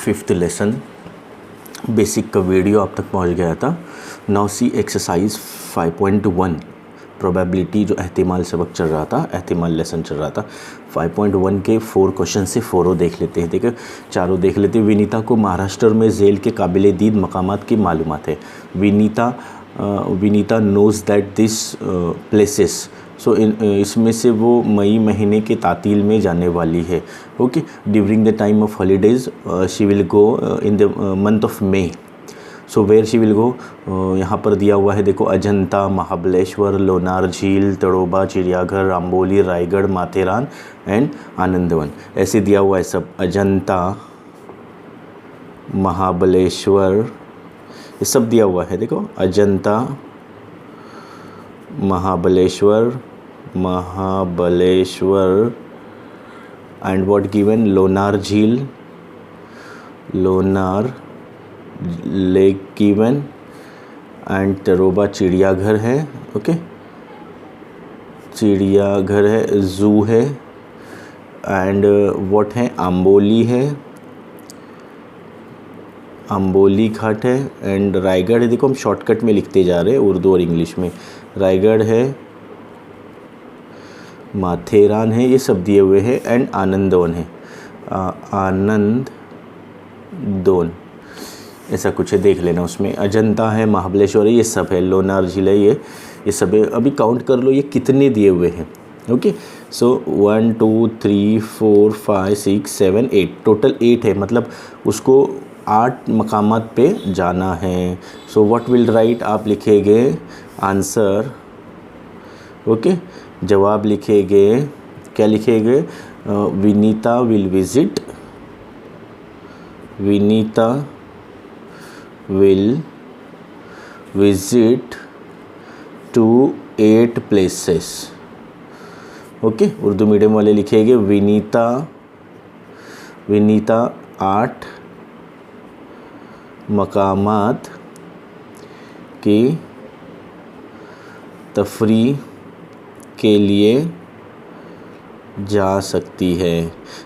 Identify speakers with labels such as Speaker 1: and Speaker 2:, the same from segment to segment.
Speaker 1: 5th lesson basic का video आप तक पहुंच गया था। नाउ सी एक्सरसाइज 5.1 प्रोबेबिलिटी, जो एहतिमाल सबक चल रहा था, एहतिमाल लेसन चल रहा था। 5.1 के 4 क्वेश्चन से 4 देख लेते हैं। देखो चारों देख लेते हैं। विनीता को महाराष्ट्र में झील के काबिल दीद मकामात की मालूमात है। Vinita knows that this places. So इसमें से वो मई महीने के तातील में जाने वाली है। Okay, during the time of holidays she will go in the month of May. So where she will go, यहाँ पर दिया हुआ है देखो, अजंता, महाबलेश्वर, लोनार झील, तड़ोबा, चिड़ियाघर, रामबोली, रायगढ़, माथेरान एंड आनंदवन। ऐसे दिया हुआ है सब। अजंता, महाबलेश्वर, ये सब दिया हुआ है देखो। Ajanta, Mahabaleshwar and what given, Lonar झील, Lonar lake given and Tadoba चिड़ियाघर है। ओके, चिड़ियाघर है, जू है एंड व्हाट है, आम्बोली है, आम्बोली घाट है एंड रायगढ़ है। देखो हम शॉर्टकट में लिखते जा रहे हैं उर्दू और इंग्लिश में। रायगढ़ है, माथेरान है, ये सब दिए हुए हैं एंड आनंदवन है, आनंदवन ऐसा कुछ है, देख लेना उसमें। अजंता है, महाबलेश्वर है, ये सब है, लोनार झील है, ये सब है। अभी काउंट कर लो ये कितने दिए हुए हैं। ओके, सो 1 2 3 4 5 6 7 8, टोटल 8 है, मतलब उसको 8 मकामात पे जाना है। सो व्हाट विल राइट, आप लिखेंगे आंसर। ओके, जवाब लिखेंगे, क्या लिखेंगे, Vinita will visit, Vinita will visit to 8 places. Okay, Urdu medium वाले लिखेंगे विनीता 8 मकामात की तफरी के लिए जा सकती है।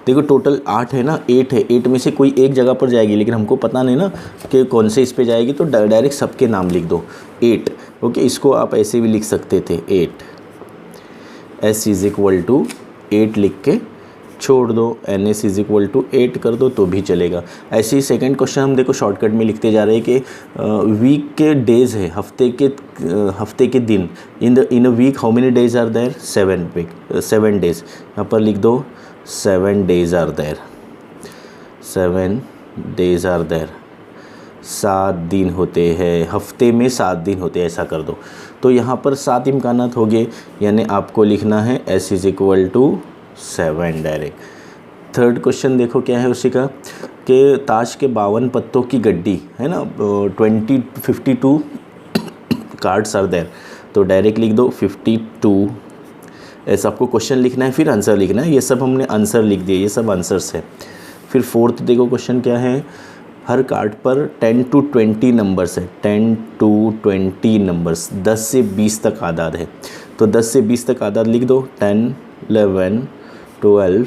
Speaker 1: देखो टोटल 8 है ना, 8 है, 8 में से कोई एक जगह पर जाएगी, लेकिन हमको पता नहीं ना कि कौन से इस पे जाएगी, तो डायरेक्ट सबके नाम लिख दो 8। ओके, इसको आप ऐसे भी लिख सकते थे 8, S = 8 लिख के छोड़ दो, NS = 8 कर दो तो भी चलेगा। ऐसे ही सेकंड क्वेश्चन हम देखो शॉर्टकट में लिखते जा रहे हैं कि वीक के डेज़ है, हफ्ते के दिन। In a week how many days are there, 7 days. यहाँ पर लिख दो 7 days are there, 7 days are there. 7 दिन होते हैं, हफ्ते में 7 दिन होते हैं, ऐसा कर दो। तो यहाँ पर 7 इम्कानात हो गए, यानी आपको लिखना है S = 7 डायरेक्ट। थर्ड क्वेश्चन देखो क्या है उसी का, कि ताश के 52 पत्तों की गड्डी है ना, 52 कार्ड्स आर देयर, तो डायरेक्ट लिख दो 52। ऐसा आपको क्वेश्चन लिखना है, फिर आंसर लिखना है। ये सब हमने आंसर लिख दिए, ये सब आंसर्स है। फिर फोर्थ देखो क्वेश्चन क्या है, हर कार्ड पर 10 to 20 नंबर्स है, 10 to 20 नंबर्स, 10 से 20 तक आदाद है, तो 10 से 20 तक आदाद लिख दो, 10 11 12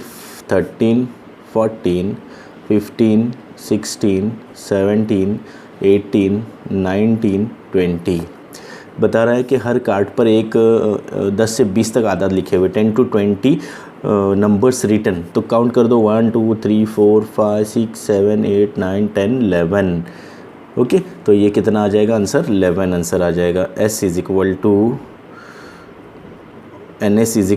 Speaker 1: 13 14 15 16 17 18 19 20। बता रहा है कि हर कार्ड पर एक 10 से 20 तक आदाद लिखे हुए, 10 to 20 नंबर्स रिटन। तो काउंट कर दो 1 2 3 4 5 6 7 8 9 10 11। ओके, तो ये कितना आ जाएगा आंसर, 11 आंसर आ जाएगा। NS =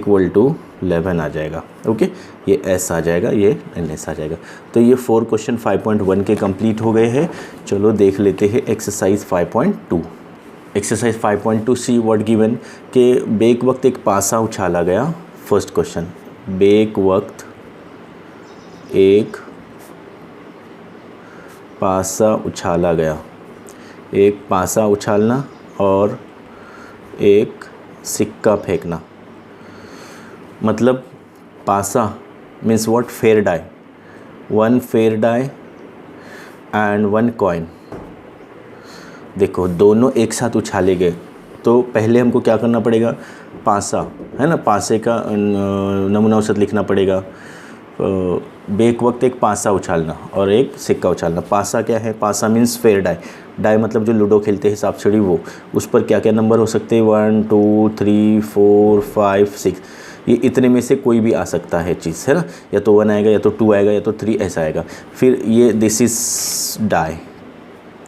Speaker 1: 11 आ जाएगा। ओके, ये S आ जाएगा, ये NS आ जाएगा। तो ये 4 क्वेश्चन 5.1 के कंप्लीट हो गए हैं। चलो देख लेते हैं exercise 5.2। Exercise 5.2 see what given, के बेक वक्त एक पासा उछाला गया। फर्स्ट क्वेश्चन, बेक वक्त एक पासा उछाला गया। एक पासा उछालना और एक सिक्का फेंकना, मतलब पासा means what, fair die, 1 fair die and 1 coin. देखो दोनों एक साथ उछाले गए, तो पहले हमको क्या करना पड़ेगा, पासा है ना, पासे का नमूना औसत लिखना पड़ेगा। बेक वक्त एक पासा उछालना और एक सिक्का उछालना। पासा क्या है? पासा मीन्स फेयर डाई, डाई मतलब जो लूडो खेलते हैं सांप सीढ़ी वो, उस पर क्या क्या नंबर हो सकते हैं? 1 2 3 4 5 6, ये इतने में से कोई भी आ सकता है चीज़, है ना, या तो 1 आएगा या तो 2 आएगा या तो 3 ऐसा आएगा। फिर ये this is die,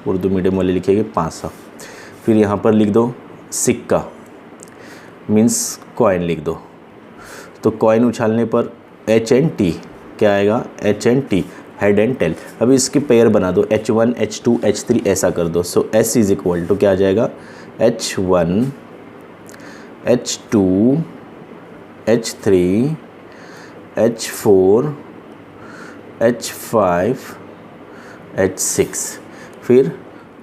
Speaker 1: Urdu medium वाले लिखेंगे पासा। फिर यहाँ पर लिख दो सिक्का मीन्स कॉइन लिख दो। तो कॉइन उछालने पर HNT क्या आएगा? HNT, head and tail. अभी इसके पेयर बना दो, H1 H2 H3 ऐसा कर दो। सो S इज इक्वल टू क्या आ जाएगा? H1 H2 H3 H4 H5 H6। फिर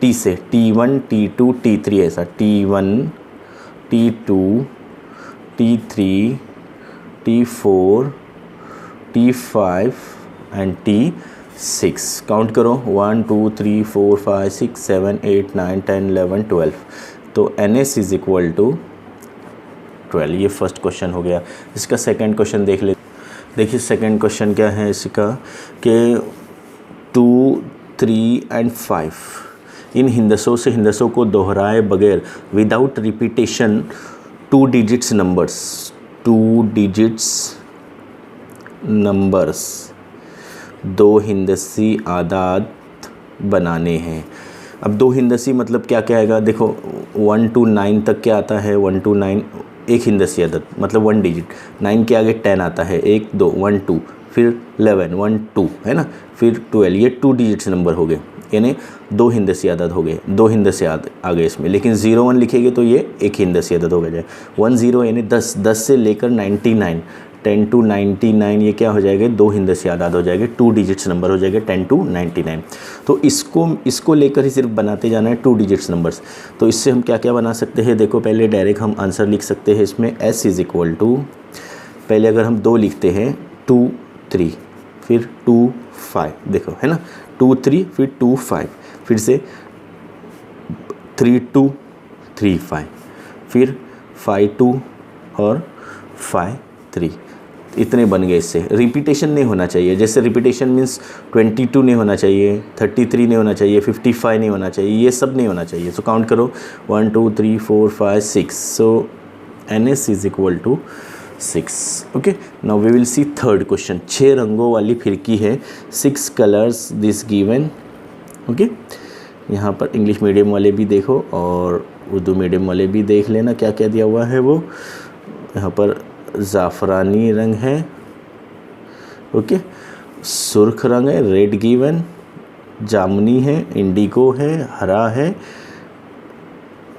Speaker 1: T से T1 T2 T3 ऐसा, T1 T2 T3 T4 T5 and T6। Count करो 1 2 3 4 5 6 7 8 9 10 11 12। तो NS इज इक्वल टू 12। ये फर्स्ट क्वेश्चन हो गया। इसका सेकंड क्वेश्चन देख ले। देखिए सेकंड क्वेश्चन क्या है इसका कि 2 3 एंड 5 इन हिंदसों से हिंदसों को दोहराए बगैर without repetition 2 digits numbers, 2 digits numbers, 2 हिंदसी आदाद बनाने हैं। अब 2 हिंदसी मतलब क्या क्या आएगा? देखो 1 to 9 तक क्या आता है? 1 to 9 एक हिंदसी आदत मतलब 1 डिजिट। 9 के आगे 10 आता है, 1 2 1 2, फिर 11 1 2 है ना, फिर 12, ये 2 डिजिट्स नंबर हो गए, यानी 2 हिंदसी आदत हो गए, 2 हिंदसी आ गए इसमें। लेकिन 0 1 लिखेंगे तो ये एक हिंदसी आदत हो गया। 1 0 यानी 10, 10 से लेकर 99, 10 to 99 ये क्या हो जाएगा? 2 हिंदसी आदाद हो जाएंगे, 2 डिजिट्स नंबर हो जाएगा 10 to 99। तो इसको लेकर ही सिर्फ बनाते जाना है 2 डिजिट्स नंबर्स। तो इससे हम क्या क्या बना सकते हैं? देखो पहले डायरेक्ट हम आंसर लिख सकते हैं इसमें। S इज इक्वल टू, पहले अगर हम 2 लिखते हैं 2 3 फिर 2 5, देखो है ना, 2 3 फिर 2 5, फिर से 3 2 3 5, फिर 5 2 और 5 3, इतने बन गए। इससे रिपीटेशन नहीं होना चाहिए। जैसे रिपीटेशन मीन्स 22 नहीं होना चाहिए, 33 नहीं होना चाहिए, 55 नहीं होना चाहिए, ये सब नहीं होना चाहिए। सो काउंट करो 1 2 3 4 5 6। So NS is equal to 6। Okay, now we will see third question. 6 रंगों वाली फिरकी है, 6 कलर्स दिस गिवन। ओके, यहाँ पर इंग्लिश मीडियम वाले भी देखो और उर्दू मीडियम वाले भी देख लेना क्या क्या दिया हुआ है वो। यहाँ पर ज़ाफ़रानी रंग है, ओके, सुर्ख रंग है, रेड गिवन, जामुनी है, इंडिगो है, हरा है,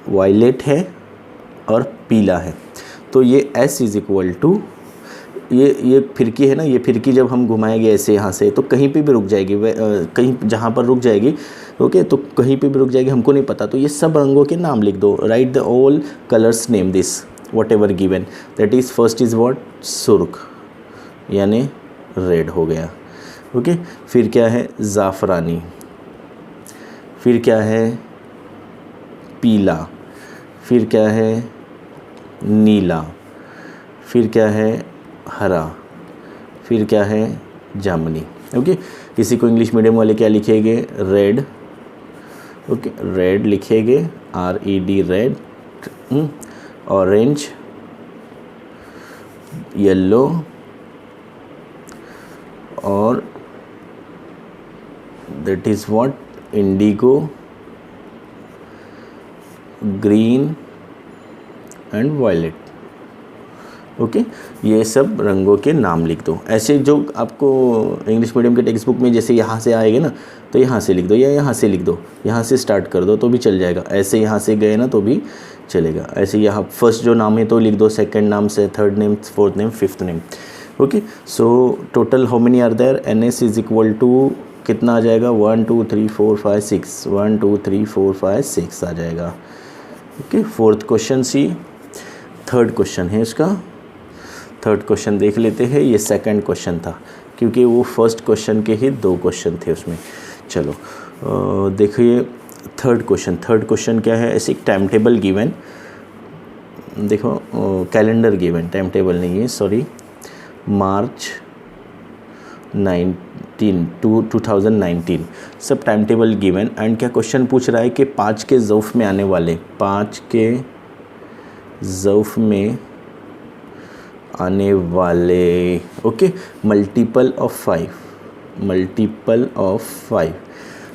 Speaker 1: वायलेट है और पीला है। तो ये S इज़ इक्वल टू, ये फिरकी है ना, ये फिरकी जब हम घुमाएंगे ऐसे यहाँ से तो कहीं पे भी रुक जाएगी, कहीं जहाँ पर रुक जाएगी, ओके, तो कहीं पे भी रुक जाएगी, हमको नहीं पता। तो ये सब रंगों के नाम लिख दो। Right the all colours name this whatever given, that is first is what? सुर्ख यानी रेड हो गया, ओके। फिर क्या है? ज़ाफ़रानी, फिर क्या है? पीला, फिर क्या है? नीला, फिर क्या है? हरा, फिर क्या है? जामुनी, ओके। किसी को इंग्लिश मीडियम वाले क्या लिखेंगे? रेड, ओके, रेड लिखेंगे, RED रेड, ऑरेंज, येलो और that is what? Indigo, green and violet, okay. ये सब रंगों के नाम लिख दो। ऐसे जो आपको इंग्लिश मीडियम के टेक्स्ट बुक में जैसे यहाँ से आएगा ना, तो यहाँ से लिख दो या यहाँ से लिख दो, यहाँ से स्टार्ट कर दो तो भी चल जाएगा। ऐसे यहाँ से गए ना तो भी चलेगा। ऐसे यहाँ फर्स्ट जो नाम है तो लिख दो, सेकंड नाम से, third name, fourth name, fifth name, okay. So total how many are there? NS is equal to कितना आ जाएगा? 1 2 3 4 5 6, 1 2 3 4 5 6 आ जाएगा, ओके। फोर्थ क्वेश्चन सी, थर्ड क्वेश्चन है इसका। थर्ड क्वेश्चन देख लेते हैं। ये सेकंड क्वेश्चन था क्योंकि वो फर्स्ट क्वेश्चन के ही 2 क्वेश्चन थे उसमें। चलो देखिए थर्ड क्वेश्चन क्या है? ऐसे एक टाइम टेबल गिवन, देखो कैलेंडर गिवन, टाइम टेबल नहीं है, सॉरी। मार्च 2019 सब टाइम टेबल गिवन। एंड क्या क्वेश्चन पूछ रहा है कि 5 के ज़ौफ़ में आने वाले, 5 के ज़ौफ़ में आने वाले, ओके, मल्टीपल ऑफ 5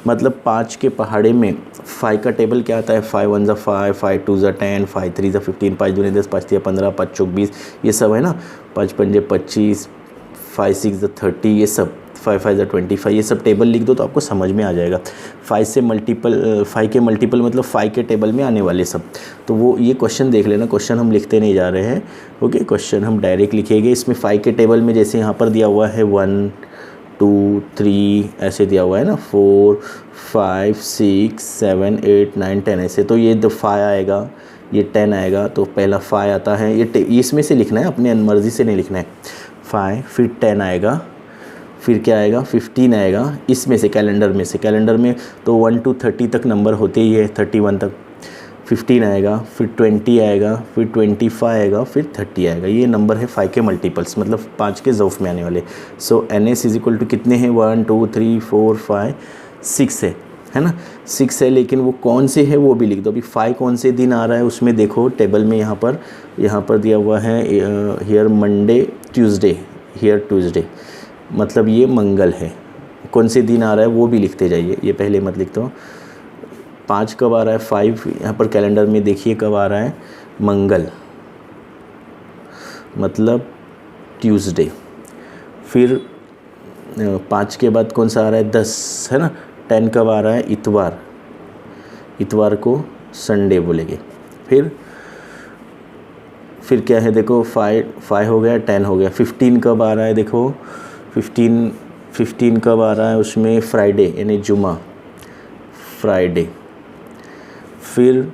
Speaker 1: मतलब 5 के पहाड़े में 5 का टेबल क्या आता है, 5 1 ज़ा 5, 5 2 ज़ा 10, 5 3 ज़ा 15, 5 दूनी 10, 5 3 15, 5 चौक 20, ये सब है ना, 5 पंजे 25, 5 6 ज़ा 30, ये सब, 5 5 ज़ा 25, ये सब टेबल लिख दो तो आपको समझ में आ जाएगा। 5 के मल्टीपल मतलब 5 के टेबल में आने वाले सब। तो वो ये क्वेश्चन देख लेना, क्वेश्चन हम लिखते नहीं जा रहे हैं, ओके, क्वेश्चन हम डायरेक्ट लिखेंगे। इसमें 5 के टेबल में जैसे यहाँ पर दिया हुआ है 1 2 3 ऐसे दिया हुआ है ना, 4 5 6 7 8 9 10 ऐसे, तो ये 5 आएगा, ये 10 आएगा, तो पहला 5 आता है, ये इसमें से लिखना है, अपनी मर्ज़ी से नहीं लिखना है। 5 फिर 10 आएगा, फिर क्या आएगा, 15 आएगा, इसमें से कैलेंडर में तो 1 to 30 तक नंबर होते ही है, 31 तक। 15 आएगा, फिर 20 आएगा, फिर 25 आएगा, फिर 30 आएगा। ये नंबर है 5 के मल्टीपल्स, मतलब 5 के ज़ौफ़ में आने वाले। सो NS इज इक्वल टू कितने हैं, 1 2 3 4 5 6 है ना, 6 है, लेकिन वो कौन से है वो भी लिख दो। अभी 5 कौन से दिन आ रहा है उसमें देखो टेबल में, यहाँ पर दिया हुआ है here Monday Tuesday, here Tuesday, मतलब ये मंगल है। कौन से दिन आ रहा है वो भी लिखते जाइए, ये पहले मत लिख दो। 5 कब आ रहा है, 5 यहाँ पर कैलेंडर में देखिए कब आ रहा है, मंगल, मतलब ट्यूसडे। फिर 5 के बाद कौन सा आ रहा है, 10 है ना। 10 कब आ रहा है, इतवार को संडे बोलेंगे। फिर क्या है देखो, 5 हो गया, 10 हो गया। 15 कब आ रहा है देखो, 15 कब आ रहा है, उसमें फ्राइडे यानी जुमा, फ्राइडे, फिर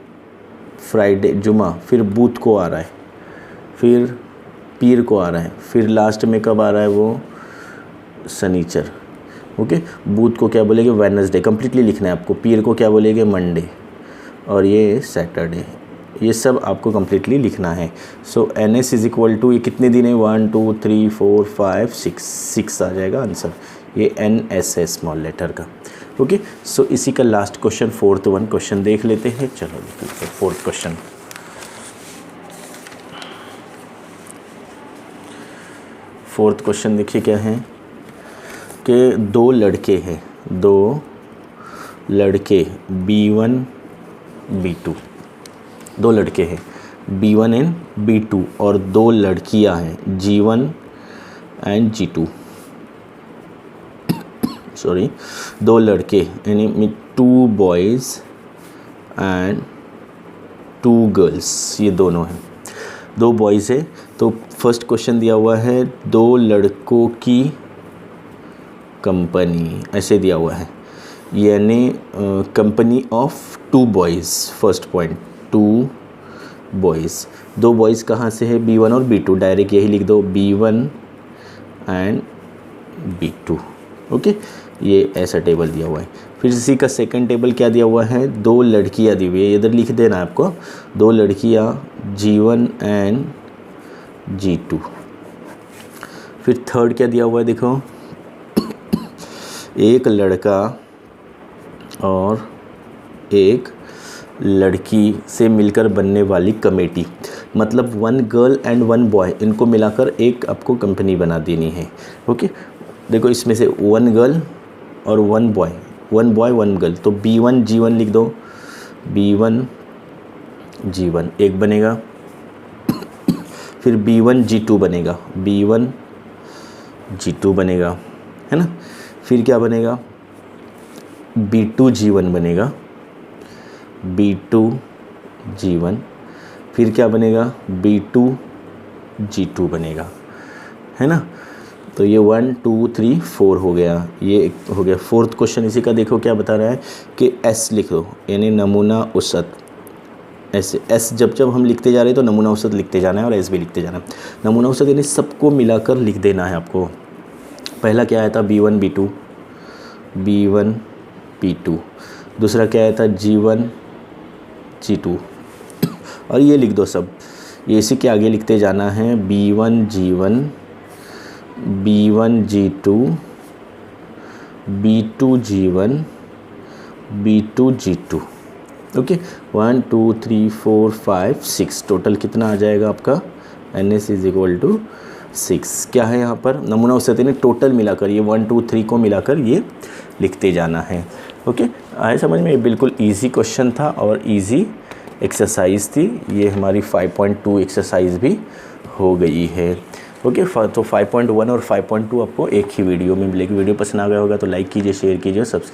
Speaker 1: फ्राइडे जुमा, फिर बुध को आ रहा है, फिर पीर को आ रहा है, फिर लास्ट में कब आ रहा है वो, शनिचर, ओके। बुध को क्या बोलेंगे, वेडनेसडे, कंप्लीटली लिखना है आपको। पीर को क्या बोलेंगे, मंडे, और ये सैटरडे। ये सब आपको कम्प्लीटली लिखना है। सो NS इज इक्वल टू, ये कितने दिन है, 1 2 3 4 5 6 आ जाएगा आंसर, ये NS है स्मॉल लेटर का, ओके। सो इसी का last question, 4th one question देख लेते हैं। चलो देख लेते हैं 4th क्वेश्चन। फोर्थ क्वेश्चन देखिए क्या है कि 2 लड़के हैं, 2 लड़के B1 B2, 2 लड़के हैं B1 एंड B2, और 2 लड़कियां हैं G1 एंड G2, सॉरी 2 लड़के यानी 2 बॉयज़ एंड 2 गर्ल्स, ये दोनों हैं, 2 बॉयज़ है। तो फर्स्ट क्वेश्चन दिया हुआ है 2 लड़कों की कंपनी, ऐसे दिया हुआ है, यानी company of 2 boys. First point 2 boys, 2 boys कहाँ से है, B1 और B2, डायरेक्ट यही लिख दो, B1 एंड B2, ओके। ये ऐसा टेबल दिया हुआ है। फिर इसी का सेकंड टेबल क्या दिया हुआ है, 2 लड़कियां दी हुई है, इधर लिख देना है आपको, 2 लड़कियां G1 एंड G2। फिर थर्ड क्या दिया हुआ है देखो, एक लड़का और एक लड़की से मिलकर बनने वाली कमेटी, मतलब 1 गर्ल एंड 1 बॉय, इनको मिलाकर एक आपको कंपनी बना देनी है, ओके। देखो इसमें से 1 गर्ल और 1 बॉय, 1 बॉय 1 गर्ल, तो B1 G1 लिख दो, B1 G1 एक बनेगा। फिर B1 G2 बनेगा, B1 G2 बनेगा, है ना। फिर क्या बनेगा, B2 G1 बनेगा, B2 G1। फिर क्या बनेगा, B2 G2 बनेगा, है ना। तो ये 1 2 3 4 हो गया, ये हो गया। फोर्थ क्वेश्चन इसी का देखो क्या बता रहा है कि S लिख दो, यानी नमूना औसत। ऐसे S जब हम लिखते जा रहे हैं तो नमूना औसत लिखते जाना है और S भी लिखते जाना है। नमूना औसत यानी सबको मिलाकर लिख देना है आपको। पहला क्या आया था, B1 B2, दूसरा क्या आया था, G1 G2, और ये लिख दो सब, ये इसी के आगे लिखते जाना है, B1 G1, B1 G2, B2G1 B2G2। Okay 1 2 3 4 5 6 total कितना आ जाएगा आपका NS इज इक्वल टू 6। क्या है यहाँ पर नमूना उत्सर्जन ने टोटल मिलाकर ये 1 2 3 को मिलाकर ये लिखते जाना है। ओके आए समझ में? ये बिल्कुल इजी क्वेश्चन था और इजी एक्सरसाइज थी। ये हमारी 5.2 एक्सरसाइज भी हो गई है। ओके तो 5.1 और 5.2 आपको एक ही वीडियो में मिलेगी। वीडियो पसंद आ गया होगा तो लाइक कीजिए, शेयर कीजिए, सब्सक्राइब